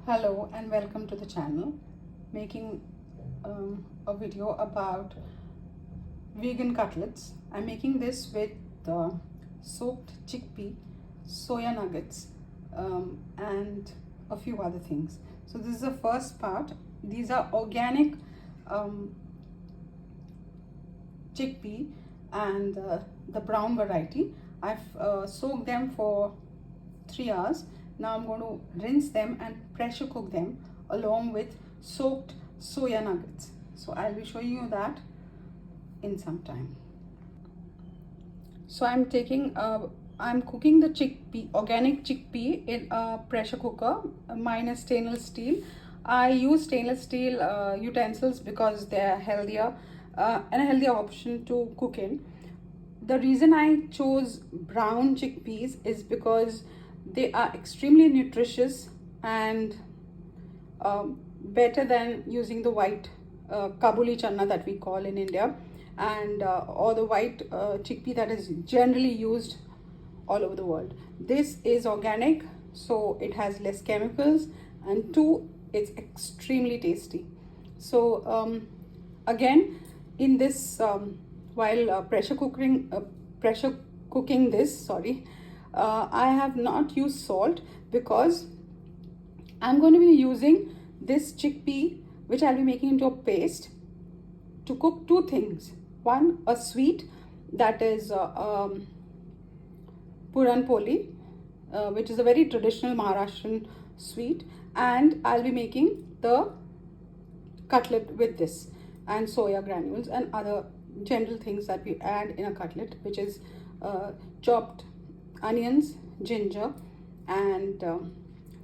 Hello and welcome to the channel. Making a video about vegan cutlets. I'm making this with soaked chickpea, soya nuggets, and a few other things. So this is the first part. These are organic chickpea and the brown variety. I've soaked them for 3 hours. Now I'm going to rinse them and pressure cook them along with soaked soya nuggets. So I'll be showing you that in some time. So I'm cooking the chickpea, organic chickpea in a pressure cooker. Mine is stainless steel. I use stainless steel utensils because they're healthier and a healthier option to cook in. The reason I chose brown chickpeas is because they are extremely nutritious and better than using the white kabuli channa that we call in India, and or the white chickpea that is generally used all over the world. This is organic, so it has less chemicals, and two, it's extremely tasty. So again, in this while pressure cooking this, I have not used salt because I'm going to be using this chickpea, which I'll be making into a paste, to cook two things. One, a sweet, that is puran poli, which is a very traditional Maharashtrian sweet, and I'll be making the cutlet with this, and soya granules and other general things that we add in a cutlet, which is chopped onions, ginger, and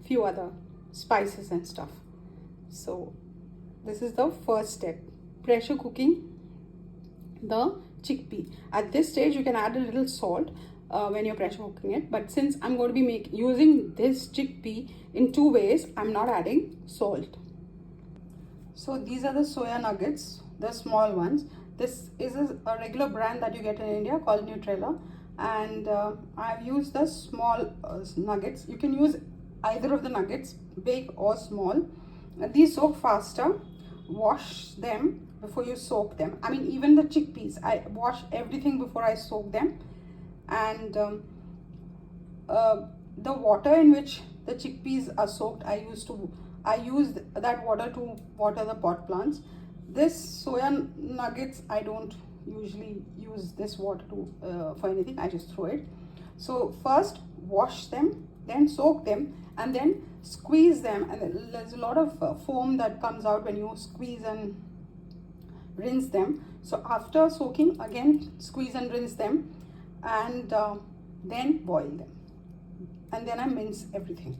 few other spices and stuff. So this is the first step, pressure cooking the chickpea. At this stage you can add a little salt when you're pressure cooking it, but since I'm going to be using this chickpea in two ways, I'm not adding salt. So these are the soya nuggets, the small ones. This is a regular brand that you get in India called Nutrella, and I've used the small nuggets. You can use either of the nuggets, big or small. These soak faster. Wash them before you soak them. I mean, even the chickpeas, I wash everything before I soak them, and the water in which the chickpeas are soaked, I use that water to water the pot plants. This soya nuggets, I don't usually use this water to for anything. I just throw it. So first wash them, then soak them, and then squeeze them, and there's a lot of foam that comes out when you squeeze and rinse them. So after soaking, again squeeze and rinse them, and then boil them, and then I mince everything.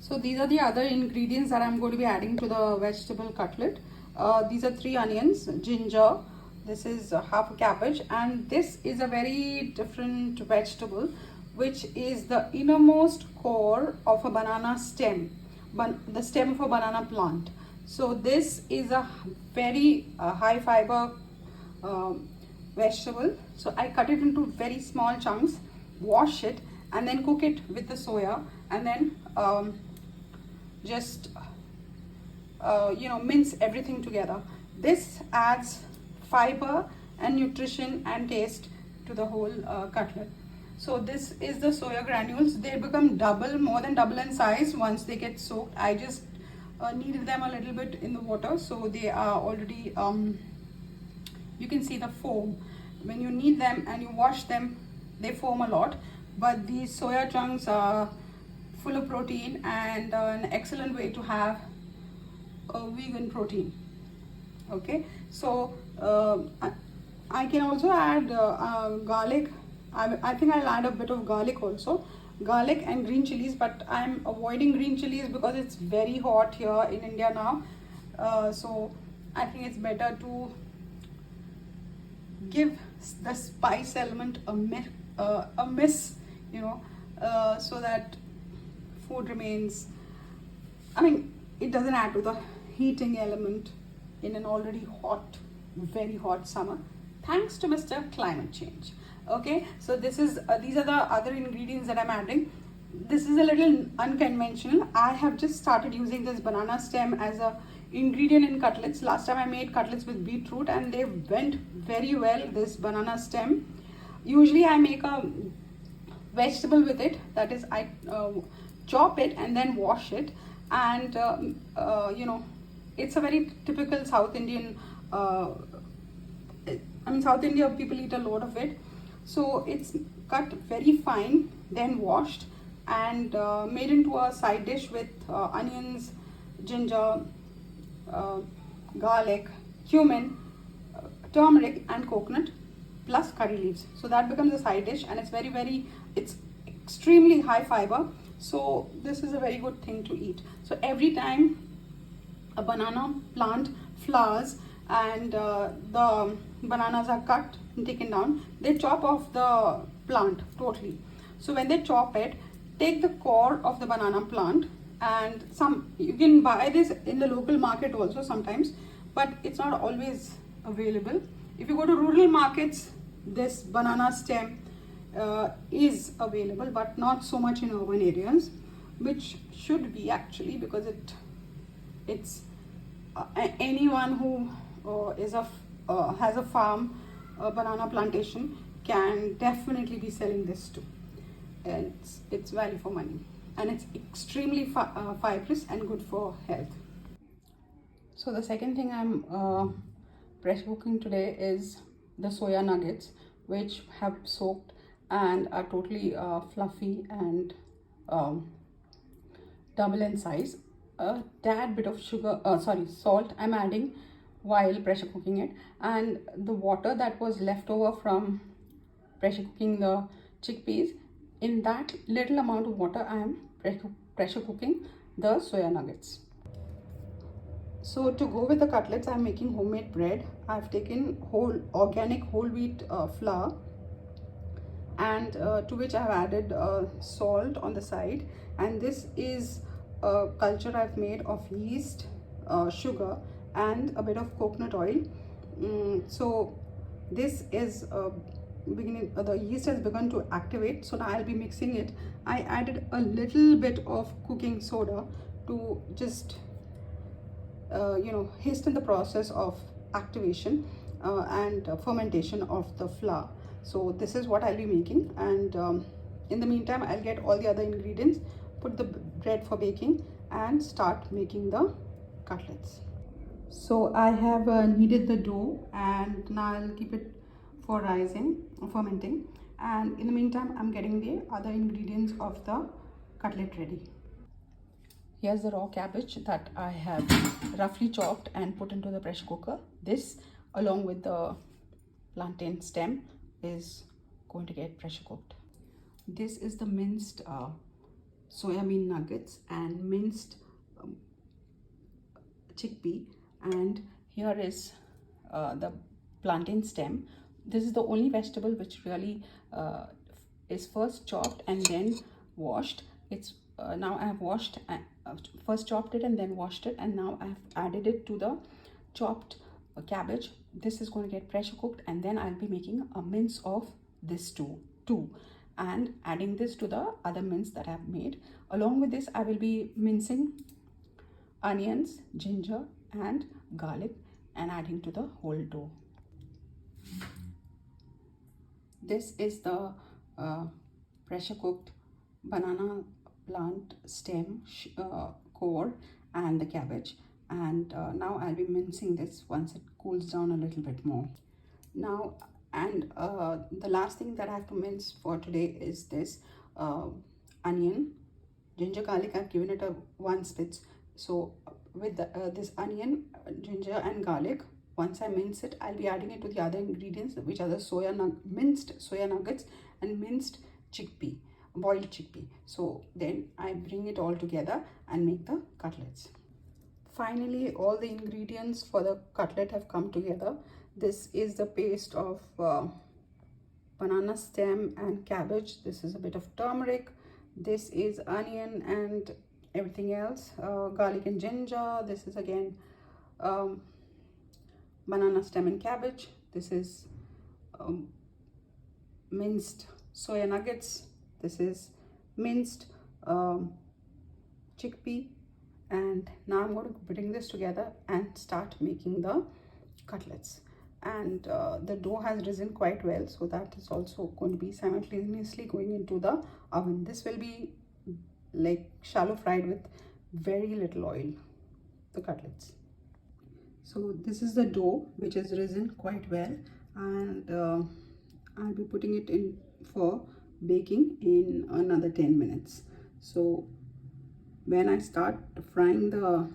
So these are the other ingredients that I'm going to be adding to the vegetable cutlet. These are 3 onions, ginger, this is half a cabbage, and this is a very different vegetable, which is the innermost core of a banana stem, the stem of a banana plant. So this is a very high fiber vegetable. So I cut it into very small chunks, wash it, and then cook it with the soya, and then just mince everything together. This adds fiber and nutrition and taste to the whole cutlet. So this is the soya granules. They become more than double in size once they get soaked. I just kneaded them a little bit in the water, so they are already you can see the foam. When you knead them and you wash them, they foam a lot, but these soya chunks are full of protein and an excellent way to have a vegan protein. Okay, so I can also add garlic. I think I'll add a bit of garlic also, garlic and green chilies, but I'm avoiding green chilies because it's very hot here in India now. So I think it's better to give the spice element a miss, so that food remains, I mean, it doesn't add to the heating element in an already hot, very hot summer, thanks to Mr. Climate Change. Okay, so these are the other ingredients that I'm adding. this is a little unconventional. I have just started using this banana stem as a ingredient in cutlets. Last time I made cutlets with beetroot and they went very well, this banana stem. Usually I make a vegetable with it, that is I chop it and then wash it, and you know, it's a very typical South Indian South India people eat a lot of it. So it's cut very fine, then washed and made into a side dish with onions, ginger, garlic, cumin, turmeric and coconut plus curry leaves. So that becomes a side dish, and it's it's extremely high fiber. So this is a very good thing to eat. So every time a banana plant flowers and the bananas are cut and taken down, they chop off the plant totally. So when they chop it, take the core of the banana plant, and you can buy this in the local market also sometimes, but it's not always available. If you go to rural markets, this banana stem is available, but not so much in urban areas, which should be actually, because it's anyone who has a farm, a banana plantation, can definitely be selling this too. And it's value for money, and it's extremely fibrous and good for health. So the second thing I'm pressure cooking today is the soya nuggets, which have soaked and are totally fluffy and double in size. A tad bit of salt I'm adding while pressure cooking it, and the water that was left over from pressure cooking the chickpeas, in that little amount of water I am pressure cooking the soya nuggets. So to go with the cutlets, I'm making homemade bread. I've taken organic whole wheat flour, and to which I've added salt on the side, and this is a culture I've made of yeast, sugar and a bit of coconut oil. So this is the yeast has begun to activate, so now I'll be mixing it. I added a little bit of cooking soda to just hasten the process of activation and fermentation of the flour. So this is what I'll be making, and in the meantime I'll get all the other ingredients, put the bread for baking and start making the cutlets. So I have kneaded the dough, and now I'll keep it for fermenting, and in the meantime I'm getting the other ingredients of the cutlet ready. Here's the raw cabbage that I have roughly chopped and put into the pressure cooker. This, along with the plantain stem, is going to get pressure cooked. This is the minced soya bean nuggets and minced chickpea, and here is the plantain stem. This is the only vegetable which really is first chopped and then washed. It's now I have washed, first chopped it and then washed it, and now I have added it to the chopped cabbage. This is going to get pressure cooked, and then I'll be making a mince of this too, and adding this to the other mince that I have made. Along with this, I will be mincing onions, ginger and garlic and adding to the whole dough. This is the pressure cooked banana plant stem core and the cabbage, and now I'll be mincing this once it cools down a little bit more. Now, and the last thing that I have to mince for today is this onion, ginger, garlic. I've given it a 1 spitz. So with this onion, ginger and garlic, once I mince it, I'll be adding it to the other ingredients, which are the minced soya nuggets and minced chickpea, boiled chickpea. So then I bring it all together and make the cutlets. Finally, all the ingredients for the cutlet have come together. This is the paste of banana stem and cabbage. This is a bit of turmeric. This is onion and everything else, garlic and ginger. This is again banana stem and cabbage. This is minced soya nuggets. This is minced chickpea, and now I'm going to bring this together and start making the cutlets. And the dough has risen quite well, so that is also going to be simultaneously going into the oven. This will be like shallow fried with very little oil, the cutlets. So this is the dough which has risen quite well, and I'll be putting it in for baking in another 10 minutes. So when I start frying the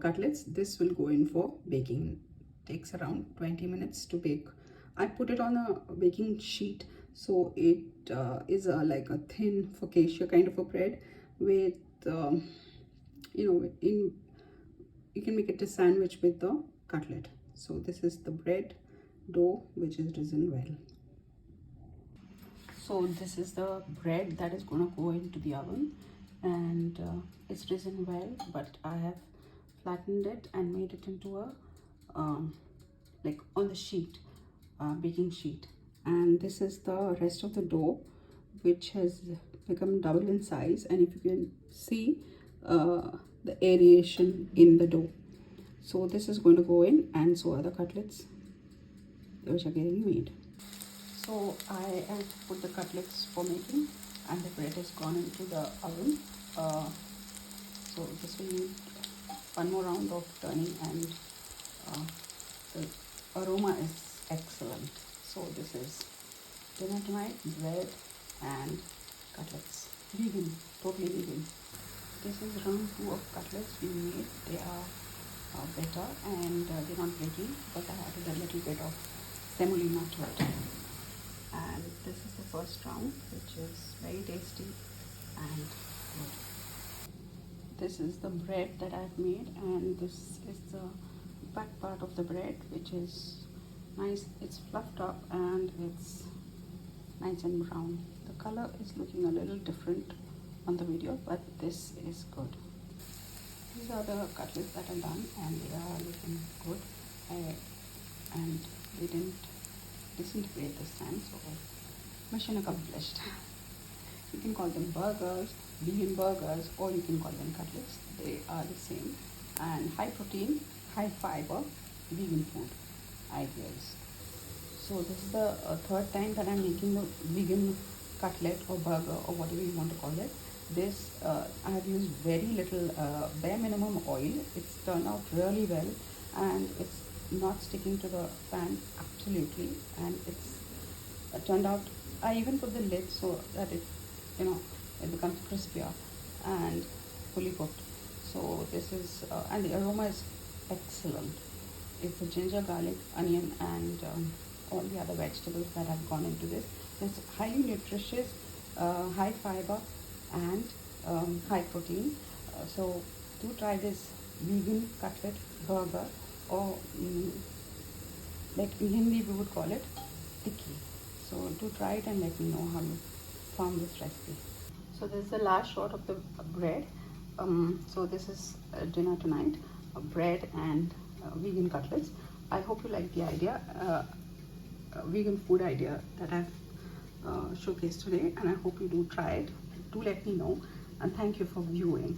cutlets, this will go in for baking. It takes around 20 minutes to bake. I put it on a baking sheet, so it is like a thin focaccia kind of a bread with you can make it a sandwich with the cutlet. So this is the bread dough which is risen well. So this is the bread that is going to go into the oven, and it's risen well, but I have flattened it and made it into a like on the sheet, baking sheet. And this is the rest of the dough which has become double in size, and if you can see the aeration in the dough. So this is going to go in, and so are the cutlets which are getting made. So I have put the cutlets for making, and the bread has gone into the oven. So this will need one more round of turning, and the aroma is excellent. So this is dinner tonight, bread and cutlets. Vegan, totally vegan. This is round 2 of cutlets we made. They are better, and they're not breaking, but I added a little bit of semolina to it. And this is the first round, which is very tasty and good. This is the bread that I've made, and this is the back part of the bread, which is nice. It's fluffed up and it's nice and brown. The color is looking a little different on the video, but this is good. These are the cutlets that are done, and they are looking good. And they didn't disintegrate this time, so mission accomplished. You can call them burgers, vegan burgers, or you can call them cutlets. They are the same, and high protein, high fiber vegan food ideas. So this is the third time that I'm making the vegan cutlet or burger or whatever you want to call it. This I have used very little, bare minimum oil. It's turned out really well, and it's not sticking to the pan absolutely, and it's turned out. I even put the lid so that it becomes crispier and fully cooked. So this is and the aroma is excellent. It's the ginger, garlic, onion, and all the other vegetables that have gone into this. It's highly nutritious, high fiber, and high protein. So do try this vegan cutlet burger, or like in Hindi we would call it tikki. So do try it and let me know how you found this recipe. So this is the last shot of the bread. So this is dinner tonight, bread and vegan cutlets. I hope you like the idea, vegan food idea that I've showcased today, and I hope you do try it. Do let me know, and thank you for viewing.